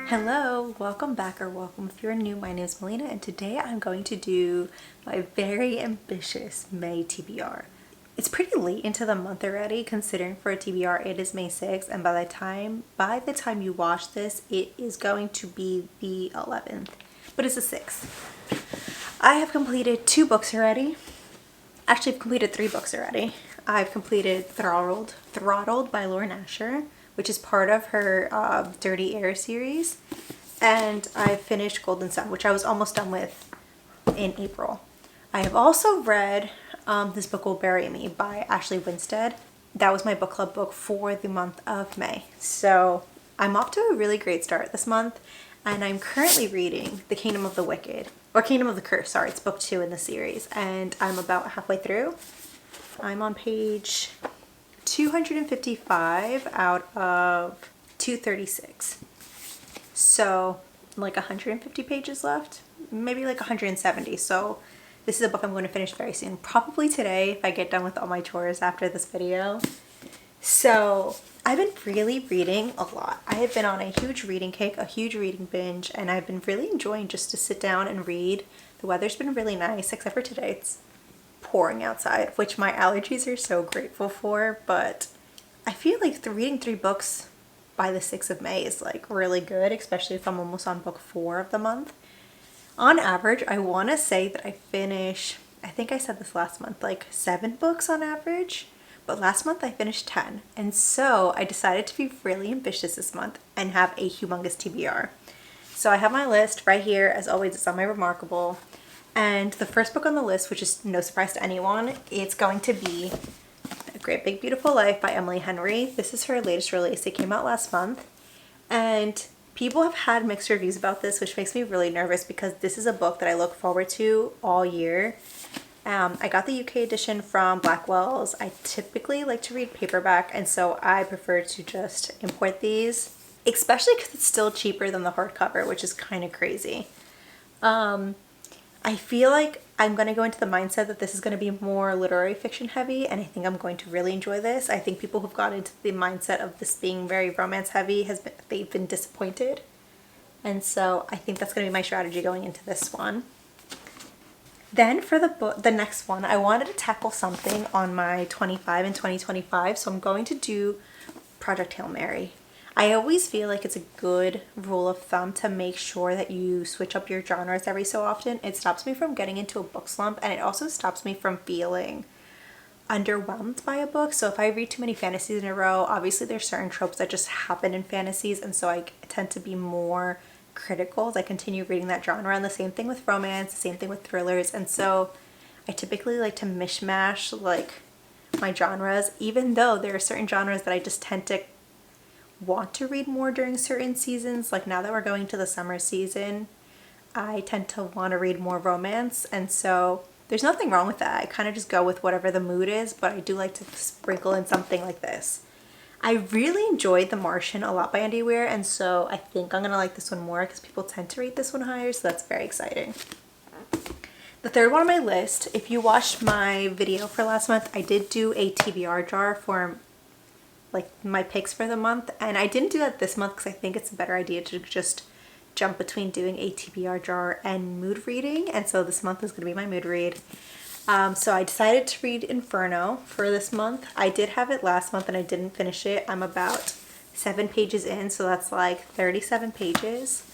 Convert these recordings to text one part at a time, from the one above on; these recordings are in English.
Hello, welcome back or welcome if you're new. My name is Melina and today I'm going to do my very ambitious May TBR. It's pretty late into the month already considering for a TBR it is May 6th, and by the time you watch this it is going to be the 11th, but it's the 6th. I have completed 2 books already. Actually, I've completed 3 books already. I've completed Throttled by Lauren Asher, which is part of her Dirty Air series, and I finished Golden Sun, which I was almost done with in April. I have also read This Book Will Bury Me by Ashley Winstead. That was my book club book for the month of May. So I'm off to a really great start this month, and I'm currently reading The Kingdom of the Wicked, or Kingdom of the Curse, sorry, it's book 2 in the series, and I'm about halfway through. I'm on page 255 out of 236. So like 150 pages left, maybe like 170. So this is a book I'm going to finish very soon, probably today if I get done with all my chores after this video. So I've been really reading a lot. I have been on a huge reading kick, a huge reading binge, and I've been really enjoying just to sit down and read. The weather's been really nice, except for today. It's pouring outside, which my allergies are so grateful for, but I feel like reading 3 books by the 6th of May is like really good, especially if I'm almost on book 4 of the month. On average, I want to say that I finish, I think I said this last month, like 7 books on average, but last month I finished 10, and so I decided to be really ambitious this month and have a humongous TBR. So I have my list right here, as always. It's on my Remarkable. And the first book on the list, which is no surprise to anyone, it's going to be A Great Big Beautiful Life by Emily Henry. This is her latest release. It came out last month. And people have had mixed reviews about this, which makes me really nervous because this is a book that I look forward to all year. I got the UK edition from Blackwell's. I typically like to read paperback, and so I prefer to just import these, especially because it's still cheaper than the hardcover, which is kind of crazy. I feel like I'm going to go into the mindset that this is going to be more literary fiction heavy, and I think I'm going to really enjoy this. I think people who've got into the mindset of this being very romance heavy, they've been disappointed. And so I think that's going to be my strategy going into this one. Then for the next one, I wanted to tackle something on my 25 and 2025, so I'm going to do Project Hail Mary. I always feel like it's a good rule of thumb to make sure that you switch up your genres every so often. It stops me from getting into a book slump, and it also stops me from feeling underwhelmed by a book. So if I read too many fantasies in a row, obviously there's certain tropes that just happen in fantasies, and so I tend to be more critical as I continue reading that genre. And the same thing with romance, the same thing with thrillers, and so I typically like to mishmash like my genres, even though there are certain genres that I just tend to want to read more during certain seasons. Like now that we're going to the summer season, I tend to want to read more romance, and so there's nothing wrong with that. I kind of just go with whatever the mood is, but I do like to sprinkle in something like this. I really enjoyed The Martian a lot by Andy Weir, and so I think I'm gonna like this one more because people tend to rate this one higher, so that's very exciting. The third one on my list, if you watched my video for last month, I did do a TBR jar for like my picks for the month, and I didn't do that this month because I think it's a better idea to just jump between doing a TBR jar and mood reading, and so this month is going to be my mood read. So I decided to read Inferno for this month. I did have it last month and I didn't finish it. I'm about 7 pages in, so that's like 37 pages,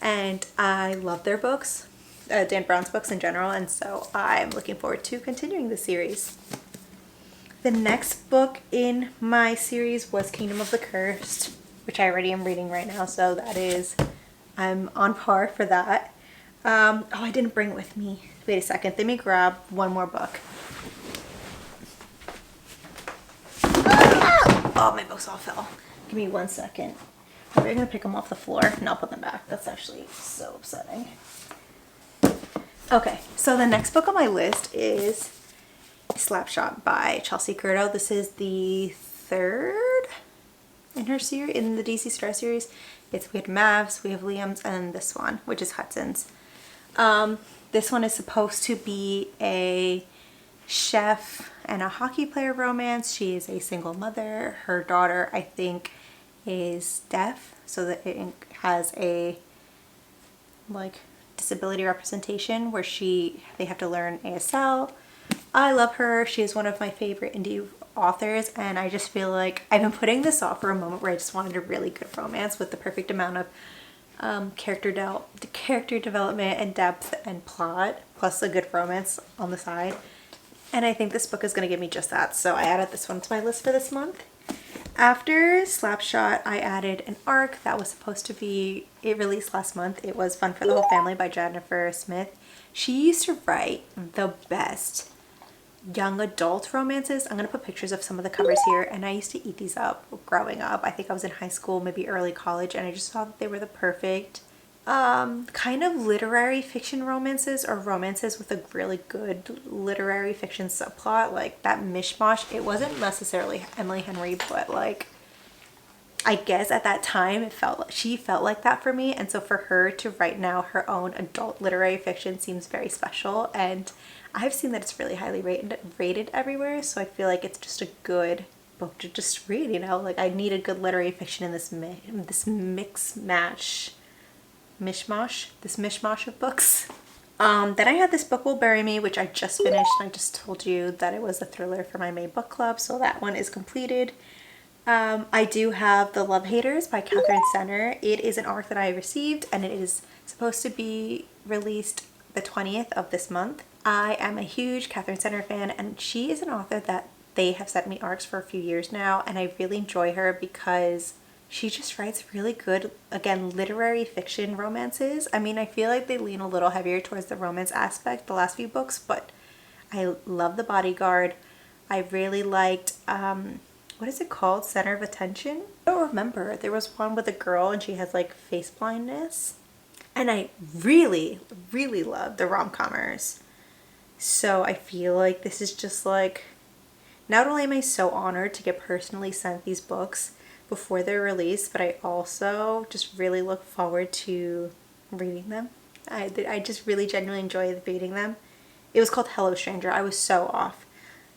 and I love their books, Dan Brown's books in general, and so I'm looking forward to continuing the series. The next book in my series was Kingdom of the Cursed, which I already am reading right now, so that is, I'm on par for that. Oh, I didn't bring it with me. Wait a second, let me grab one more book. Oh, my books all fell. Give me 1 second. We're gonna pick them off the floor and I'll put them back. That's actually so upsetting. Okay, so the next book on my list is Slapshot by Chelsea Curto. This is the 3rd in her series, in the DC Star series. We have Mavs, we have Liam's, and this one, which is Hudson's. This one is supposed to be a chef and a hockey player romance. She is a single mother. Her daughter, I think, is deaf, so that it has a like disability representation where they have to learn ASL. I love her. She is one of my favorite indie authors, and I just feel like I've been putting this off for a moment where I just wanted a really good romance with the perfect amount of character development and depth and plot, plus a good romance on the side. And I think this book is going to give me just that, so I added this one to my list for this month. After Slapshot, I added an arc that was supposed to be, it released last month. It was Fun for the Whole Family by Jennifer Smith. She used to write the best young adult romances. I'm going to put pictures of some of the covers here, and I used to eat these up growing up. I think I was in high school, maybe early college, and I just thought that they were the perfect kind of literary fiction romances, or romances with a really good literary fiction subplot, like that mishmash. It wasn't necessarily Emily Henry, but like I guess at that time she felt like that for me, and so for her to write now her own adult literary fiction seems very special, and I've seen that it's really highly rated everywhere, so I feel like it's just a good book to just read, you know? Like I needed good literary fiction in this mishmash of books. Then I had This Book Will Bury Me, which I just finished. I just told you that it was a thriller for my May book club, so that one is completed. I do have The Love Haters by Katherine Center. It is an arc that I received, and it is supposed to be released the 20th of this month. I am a huge Katherine Center fan, and she is an author that they have sent me arcs for a few years now, and I really enjoy her because she just writes really good, again, literary fiction romances. I mean, I feel like they lean a little heavier towards the romance aspect the last few books, but I love The Bodyguard. I really liked, what is it called? Center of Attention? I don't remember. There was one with a girl and she has like face blindness. And I really, really love the rom-commers. So I feel like this is just like, not only am I so honored to get personally sent these books before they're released, but I also just really look forward to reading them. I just really genuinely enjoy reading them. It was called Hello Stranger. I was so off.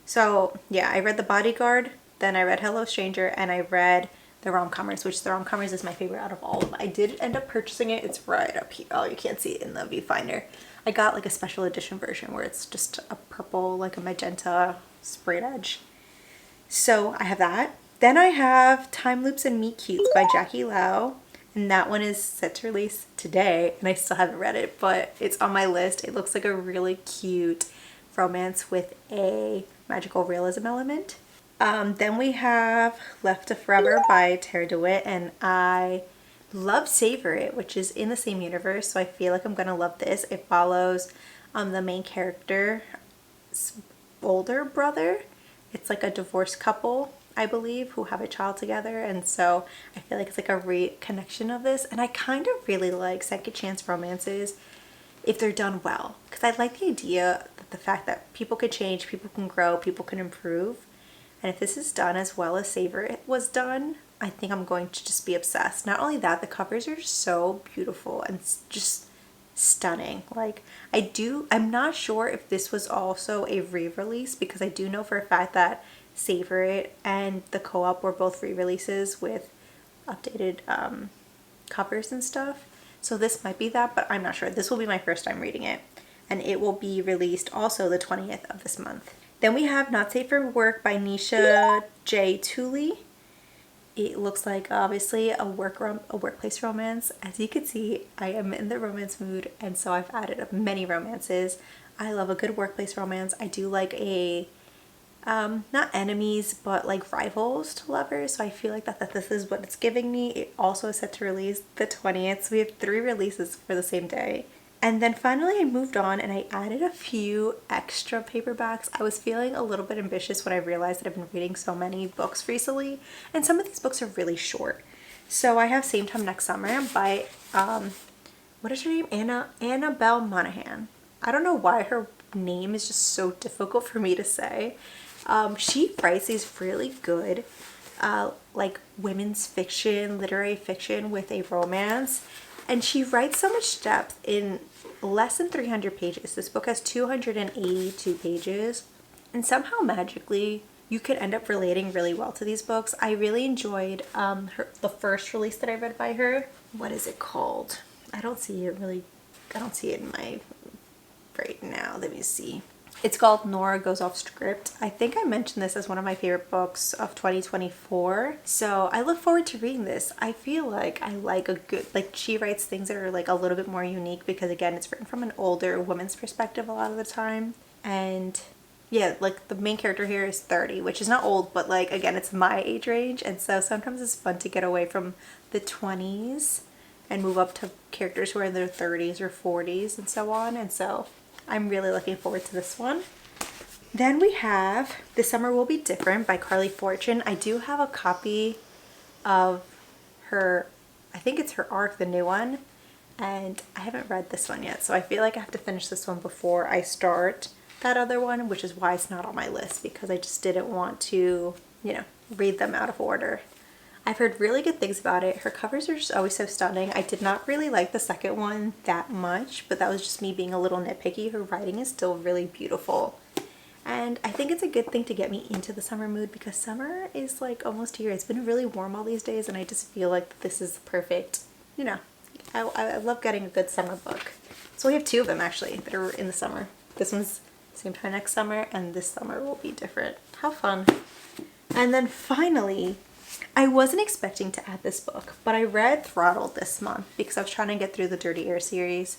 So yeah, I read The Bodyguard, then I read Hello Stranger, and I read the rom-commers, which the rom-commers is my favorite out of all of them. I did end up purchasing it. It's right up here. Oh, you can't see it in the viewfinder. I got like a special edition version where it's just a purple, like a magenta sprayed edge. So I have that. Then I have Time Loops and Meet Cutes by Jackie Lau, and that one is set to release today, and I still haven't read it, but it's on my list. It looks like a really cute romance with a magical realism element. Then we have Left to Forever by Tarah DeWitt, and I love Savor It, which is in the same universe, so I feel like I'm gonna love this. It follows the main character's older brother. It's like a divorced couple, I believe, who have a child together, and so I feel like it's like a reconnection of this, and I kind of really like second chance romances if they're done well, because I like the idea that the fact that people could change, people can grow, people can improve, and if this is done as well as Savor It was done, I think I'm going to just be obsessed. Not only that, the covers are so beautiful and just stunning. Like I'm not sure if this was also a re-release, because I do know for a fact that Savor It and the co-op were both re-releases with updated covers and stuff. So this might be that, but I'm not sure. This will be my first time reading it, and it will be released also the 20th of this month. Then we have Not Safe for Work by Nisha J. Tuli. It looks like obviously a workplace romance. As you can see, I am in the romance mood, and so I've added up many romances. I love a good workplace romance. I do like a not enemies, but like rivals to lovers, so I feel like that this is what it's giving me. It also is set to release the 20th, so we have 3 releases for the same day. And then finally I moved on and I added a few extra paperbacks. I was feeling a little bit ambitious when I realized that I've been reading so many books recently, and some of these books are really short. So I have Same Time Next Summer by what is her name? Annabel Monaghan. I don't know why her name is just so difficult for me to say. She writes these really good like women's fiction, literary fiction with a romance, and she writes so much depth in less than 300 pages. This book has 282 pages, and somehow magically you could end up relating really well to these books. I really enjoyed the first release that I read by her. What is it called? I don't see it in my right now. Let me see. It's called Nora Goes Off Script. I think I mentioned this as one of my favorite books of 2024. So I look forward to reading this. I feel like I like a good, like she writes things that are like a little bit more unique because again, it's written from an older woman's perspective a lot of the time. And yeah, like the main character here is 30, which is not old, but like again, it's my age range. And so sometimes it's fun to get away from the 20s and move up to characters who are in their 30s or 40s and so on. And so I'm really looking forward to this one. Then we have This Summer Will Be Different by Carley Fortune. I do have a copy of her, I think it's her arc, the new one, and I haven't read this one yet. So I feel like I have to finish this one before I start that other one, which is why it's not on my list, because I just didn't want to, you know, read them out of order. I've heard really good things about it. Her covers are just always so stunning. I did not really like the second one that much, but that was just me being a little nitpicky. Her writing is still really beautiful. And I think it's a good thing to get me into the summer mood because summer is like almost here. It's been really warm all these days and I just feel like this is perfect. You know, I love getting a good summer book. So we have two of them actually that are in the summer. This one's same time next summer and This Summer Will Be Different. How fun. And then finally, I wasn't expecting to add this book, but I read Throttled this month because I was trying to get through the Dirty Air series.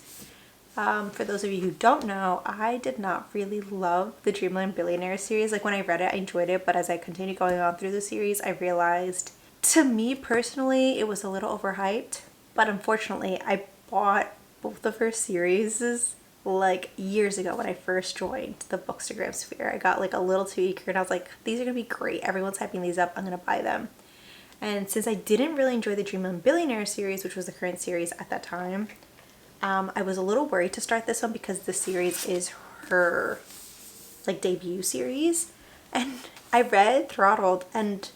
For those of you who don't know, I did not really love the Dreamland Billionaire series. Like when I read it, I enjoyed it, but as I continued going on through the series, I realized, to me personally, it was a little overhyped. But unfortunately, I bought both of her series like years ago when I first joined the Bookstagram sphere. I got like a little too eager and I was like, these are gonna be great. Everyone's hyping these up. I'm gonna buy them. And since I didn't really enjoy the Dreamland Billionaire series, which was the current series at that time, I was a little worried to start this one because this series is her like debut series. And I read Throttled and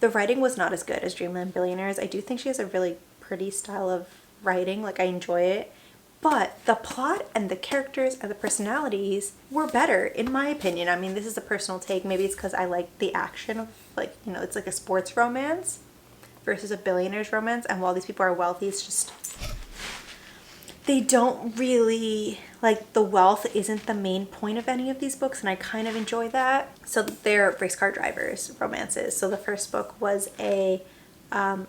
the writing was not as good as Dreamland Billionaires. I do think she has a really pretty style of writing, like I enjoy it. But the plot and the characters and the personalities were better in my opinion. I mean, this is a personal take. Maybe it's because I like the action of like, you know, it's like a sports romance versus a billionaire's romance. And while these people are wealthy, it's just, they don't really, like the wealth isn't the main point of any of these books. And I kind of enjoy that. So they're race car drivers romances. So the first book was a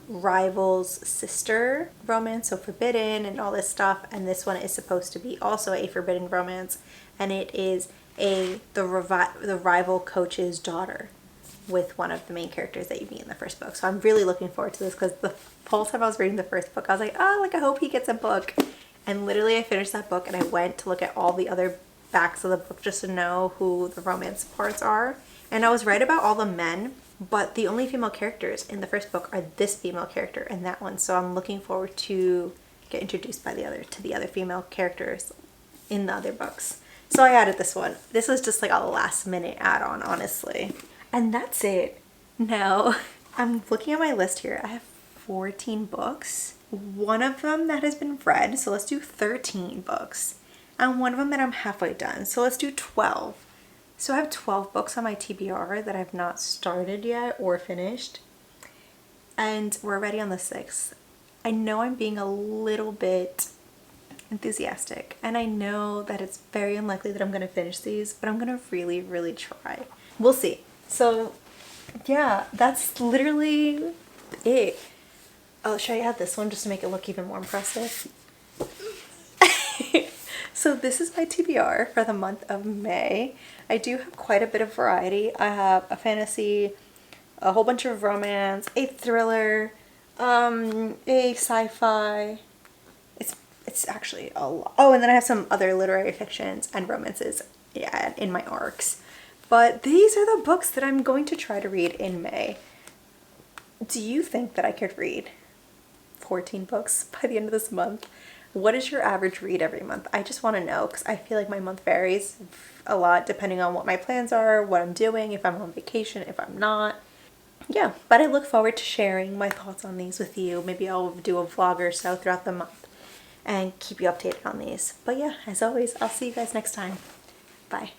rival's sister romance, so forbidden and all this stuff, and this one is supposed to be also a forbidden romance, and it is the rival coach's daughter with one of the main characters that you meet in the first book. So I'm really looking forward to this because the whole time I was reading the first book I was like, oh, like I hope he gets a book, and literally I finished that book and I went to look at all the other backs of the book just to know who the romance parts are, and I was right about all the men. But the only female characters in the first book are this female character and that one. So I'm looking forward to get introduced by to the other female characters in the other books. So I added this one. This was just like a last minute add-on, honestly. And that's it. Now, I'm looking at my list here. I have 14 books. One of them that has been read, so let's do 13 books. And one of them that I'm halfway done, so let's do 12. So I have 12 books on my TBR that I've not started yet or finished. And we're already on the 6th. I know I'm being a little bit enthusiastic. And I know that it's very unlikely that I'm going to finish these, but I'm going to really, really try. We'll see. So yeah, that's literally it. I'll show you this one just to make it look even more impressive. So this is my TBR for the month of May. I do have quite a bit of variety. I have a fantasy, a whole bunch of romance, a thriller, a sci-fi. It's actually a lot. Oh, and then I have some other literary fictions and romances, yeah, in my arcs. But these are the books that I'm going to try to read in May. Do you think that I could read 14 books by the end of this month? What is your average read every month? I just want to know because I feel like my month varies a lot depending on what my plans are, what I'm doing, if I'm on vacation, if I'm not. Yeah, but I look forward to sharing my thoughts on these with you. Maybe I'll do a vlog or so throughout the month and keep you updated on these. But yeah, as always, I'll see you guys next time. Bye.